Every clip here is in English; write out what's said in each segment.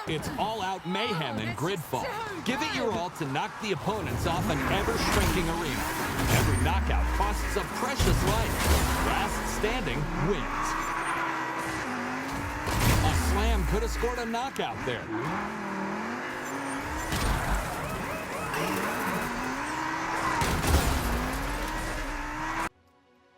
It's all-out mayhem and gridfall. Give it your all to knock the opponents off an ever-shrinking arena. Every knockout costs a precious life. Last standing wins. A slam could have scored a knockout there.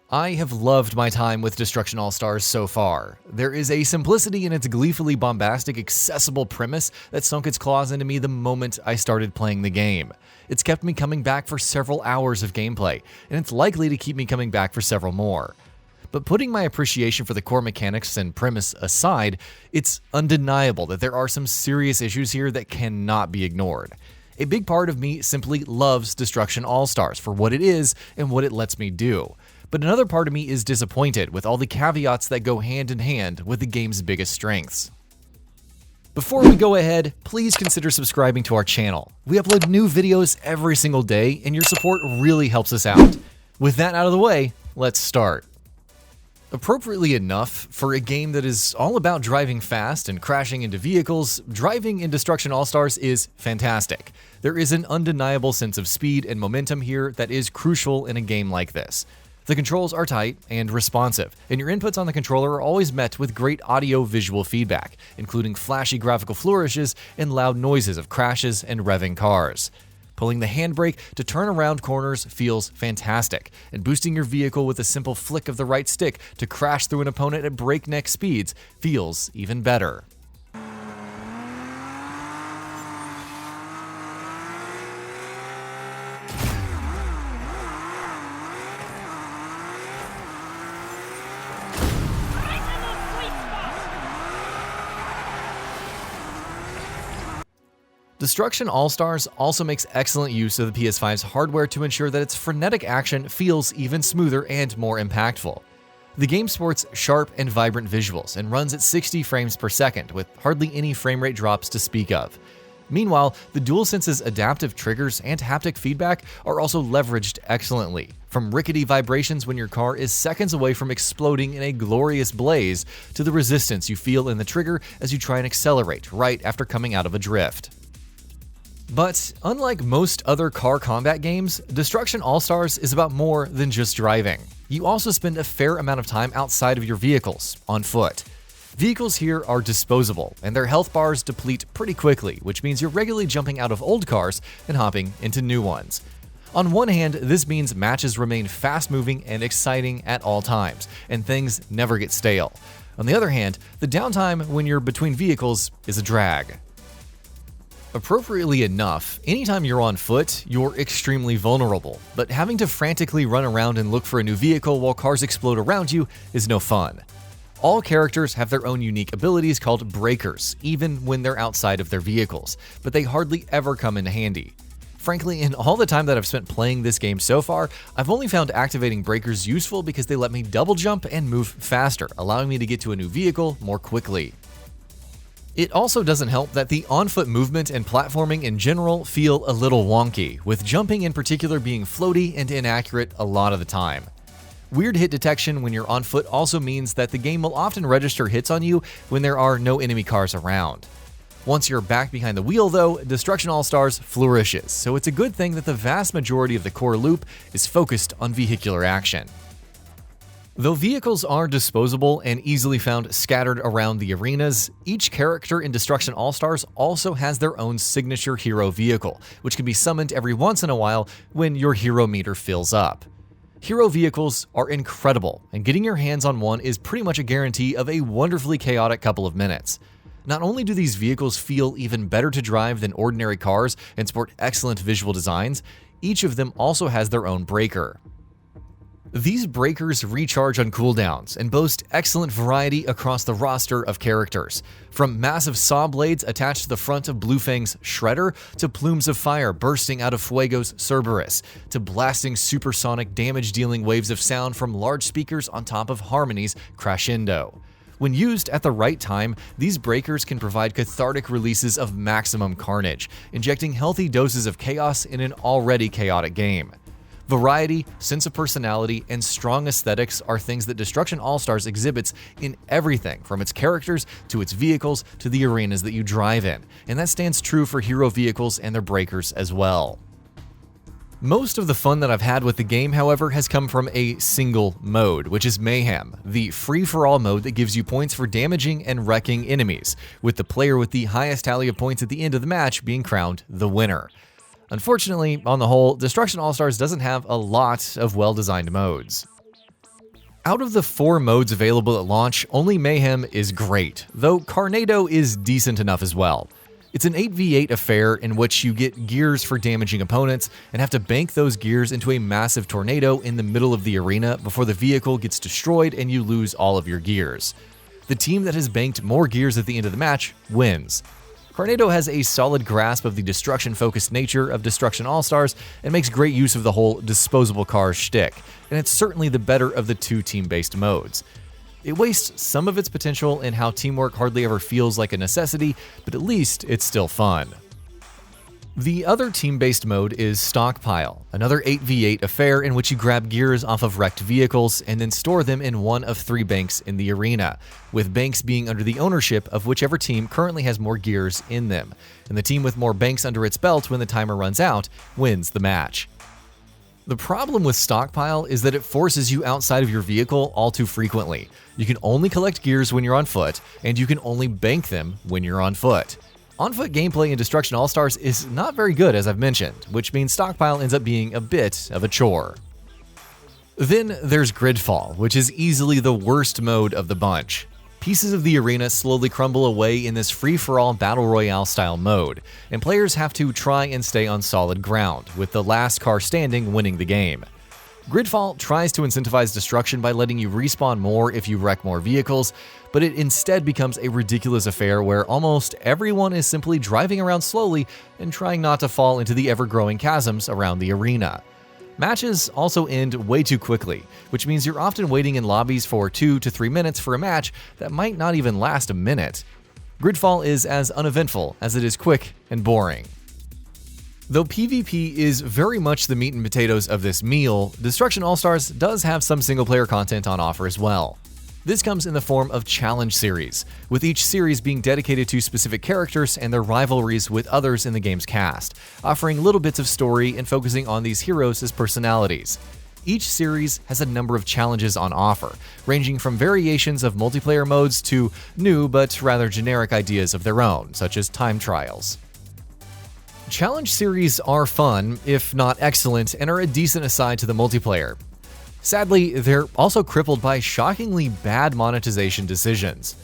I have loved my time with Destruction All-Stars so far. There is a simplicity in its gleefully bombastic, accessible premise that sunk its claws into me the moment I started playing the game. It's kept me coming back for several hours of gameplay, and it's likely to keep me coming back for several more. But putting my appreciation for the core mechanics and premise aside, it's undeniable that there are some serious issues here that cannot be ignored. A big part of me simply loves Destruction All-Stars for what it is and what it lets me do. But another part of me is disappointed with all the caveats that go hand in hand with the game's biggest strengths. Before we go ahead, please consider subscribing to our channel. We upload new videos every single day, and your support really helps us out. With that out of the way, let's start. Appropriately enough, for a game that is all about driving fast and crashing into vehicles, driving in Destruction All-Stars is fantastic. There is an undeniable sense of speed and momentum here that is crucial in a game like this. The controls are tight and responsive, and your inputs on the controller are always met with great audio-visual feedback, including flashy graphical flourishes and loud noises of crashes and revving cars. Pulling the handbrake to turn around corners feels fantastic, and boosting your vehicle with a simple flick of the right stick to crash through an opponent at breakneck speeds feels even better. Destruction All-Stars also makes excellent use of the PS5's hardware to ensure that its frenetic action feels even smoother and more impactful. The game sports sharp and vibrant visuals and runs at 60 frames per second with hardly any frame rate drops to speak of. Meanwhile, the DualSense's adaptive triggers and haptic feedback are also leveraged excellently, from rickety vibrations when your car is seconds away from exploding in a glorious blaze to the resistance you feel in the trigger as you try and accelerate right after coming out of a drift. But unlike most other car combat games, Destruction All-Stars is about more than just driving. You also spend a fair amount of time outside of your vehicles, on foot. Vehicles here are disposable, and their health bars deplete pretty quickly, which means you're regularly jumping out of old cars and hopping into new ones. On one hand, this means matches remain fast-moving and exciting at all times, and things never get stale. On the other hand, the downtime when you're between vehicles is a drag. Appropriately enough, anytime you're on foot, you're extremely vulnerable, but having to frantically run around and look for a new vehicle while cars explode around you is no fun. All characters have their own unique abilities called breakers, even when they're outside of their vehicles, but they hardly ever come in handy. Frankly, in all the time that I've spent playing this game so far, I've only found activating breakers useful because they let me double jump and move faster, allowing me to get to a new vehicle more quickly. It also doesn't help that the on-foot movement and platforming in general feel a little wonky, with jumping in particular being floaty and inaccurate a lot of the time. Weird hit detection when you're on foot also means that the game will often register hits on you when there are no enemy cars around. Once you're back behind the wheel though, Destruction All-Stars flourishes, so it's a good thing that the vast majority of the core loop is focused on vehicular action. Though vehicles are disposable and easily found scattered around the arenas, each character in Destruction All-Stars also has their own signature hero vehicle, which can be summoned every once in a while when your hero meter fills up. Hero vehicles are incredible, and getting your hands on one is pretty much a guarantee of a wonderfully chaotic couple of minutes. Not only do these vehicles feel even better to drive than ordinary cars and sport excellent visual designs, each of them also has their own breaker. These breakers recharge on cooldowns and boast excellent variety across the roster of characters, from massive saw blades attached to the front of Bluefang's Shredder to plumes of fire bursting out of Fuego's Cerberus, to blasting supersonic damage-dealing waves of sound from large speakers on top of Harmony's Crescendo. When used at the right time, these breakers can provide cathartic releases of maximum carnage, injecting healthy doses of chaos in an already chaotic game. Variety, sense of personality, and strong aesthetics are things that Destruction All-Stars exhibits in everything from its characters to its vehicles to the arenas that you drive in, and that stands true for hero vehicles and their breakers as well. Most of the fun that I've had with the game, however, has come from a single mode, which is Mayhem, the free-for-all mode that gives you points for damaging and wrecking enemies, with the player with the highest tally of points at the end of the match being crowned the winner. Unfortunately, on the whole, Destruction All-Stars doesn't have a lot of well-designed modes. Out of the 4 modes available at launch, only Mayhem is great, though Carnado is decent enough as well. It's an 8v8 affair in which you get gears for damaging opponents and have to bank those gears into a massive tornado in the middle of the arena before the vehicle gets destroyed and you lose all of your gears. The team that has banked more gears at the end of the match wins. Carnado has a solid grasp of the destruction-focused nature of Destruction All-Stars and makes great use of the whole disposable cars shtick, and it's certainly the better of the 2 team-based modes. It wastes some of its potential in how teamwork hardly ever feels like a necessity, but at least it's still fun. The other team-based mode is Stockpile, another 8v8 affair in which you grab gears off of wrecked vehicles and then store them in one of 3 banks in the arena, with banks being under the ownership of whichever team currently has more gears in them, and the team with more banks under its belt when the timer runs out wins the match. The problem with Stockpile is that it forces you outside of your vehicle all too frequently. You can only collect gears when you're on foot, and you can only bank them when you're on foot. On-foot gameplay in Destruction All-Stars is not very good, as I've mentioned, which means Stockpile ends up being a bit of a chore. Then there's Gridfall, which is easily the worst mode of the bunch. Pieces of the arena slowly crumble away in this free-for-all Battle Royale-style mode, and players have to try and stay on solid ground, with the last car standing winning the game. Gridfall tries to incentivize destruction by letting you respawn more if you wreck more vehicles, but it instead becomes a ridiculous affair where almost everyone is simply driving around slowly and trying not to fall into the ever-growing chasms around the arena. Matches also end way too quickly, which means you're often waiting in lobbies for 2 to 3 minutes for a match that might not even last a minute. Gridfall is as uneventful as it is quick and boring. Though PvP is very much the meat and potatoes of this meal, Destruction All-Stars does have some single-player content on offer as well. This comes in the form of challenge series, with each series being dedicated to specific characters and their rivalries with others in the game's cast, offering little bits of story and focusing on these heroes as personalities. Each series has a number of challenges on offer, ranging from variations of multiplayer modes to new but rather generic ideas of their own, such as time trials. Challenge series are fun, if not excellent, and are a decent aside to the multiplayer. Sadly, they're also crippled by shockingly bad monetization decisions.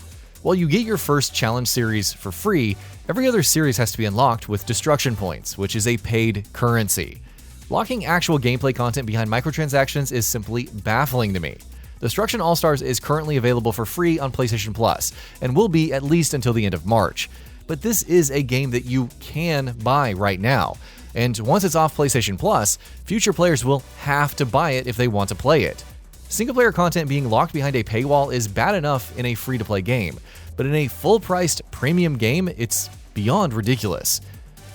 While you get your first challenge series for free, every other series has to be unlocked with destruction points, which is a paid currency. Locking actual gameplay content behind microtransactions is simply baffling to me. Destruction All-Stars is currently available for free on PlayStation Plus, and will be at least until the end of March. But this is a game that you can buy right now. And once it's off PlayStation Plus, future players will have to buy it if they want to play it. Single-player content being locked behind a paywall is bad enough in a free-to-play game, but in a full-priced premium game, it's beyond ridiculous.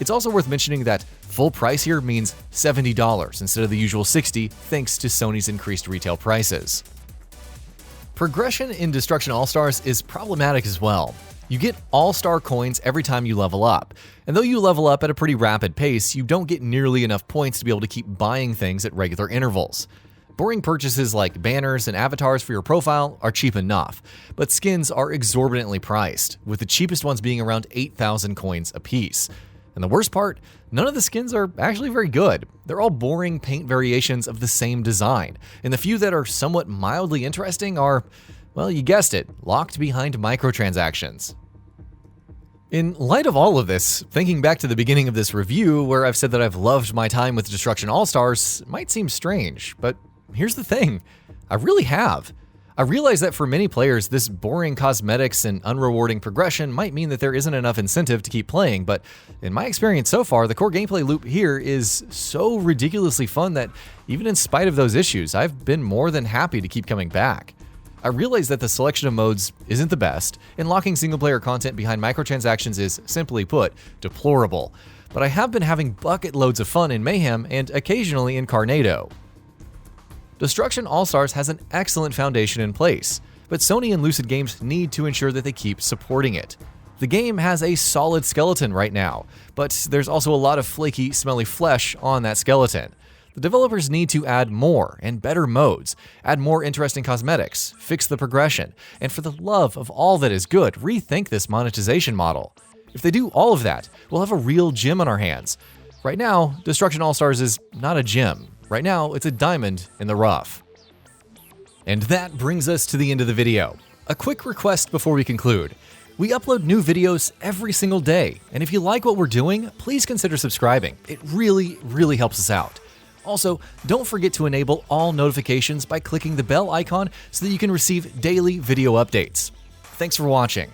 It's also worth mentioning that full price here means $70 instead of the usual $60, thanks to Sony's increased retail prices. Progression in Destruction All-Stars is problematic as well. You get All-Star coins every time you level up, and though you level up at a pretty rapid pace, you don't get nearly enough points to be able to keep buying things at regular intervals. Boring purchases like banners and avatars for your profile are cheap enough, but skins are exorbitantly priced, with the cheapest ones being around 8,000 coins apiece. And the worst part, none of the skins are actually very good. They're all boring paint variations of the same design, and the few that are somewhat mildly interesting are, well, you guessed it, locked behind microtransactions. In light of all of this, thinking back to the beginning of this review where I've said that I've loved my time with Destruction All-Stars might seem strange, but here's the thing, I really have. I realize that for many players, this boring cosmetics and unrewarding progression might mean that there isn't enough incentive to keep playing, but in my experience so far, the core gameplay loop here is so ridiculously fun that even in spite of those issues, I've been more than happy to keep coming back. I realize that the selection of modes isn't the best, and locking single-player content behind microtransactions is, simply put, deplorable. but I have been having bucket loads of fun in Mayhem and occasionally in Carnado. Destruction All-Stars has an excellent foundation in place, but Sony and Lucid Games need to ensure that they keep supporting it. The game has a solid skeleton right now, but there's also a lot of flaky, smelly flesh on that skeleton. The developers need to add more and better modes, add more interesting cosmetics, fix the progression, and for the love of all that is good, rethink this monetization model. If they do all of that, we'll have a real gem on our hands. Right now, Destruction All-Stars is not a gem. Right now, it's a diamond in the rough. And that brings us to the end of the video. A quick request before we conclude. We upload new videos every single day, and if you like what we're doing, please consider subscribing. It really helps us out. Also, don't forget to enable all notifications by clicking the bell icon so that you can receive daily video updates. Thanks for watching.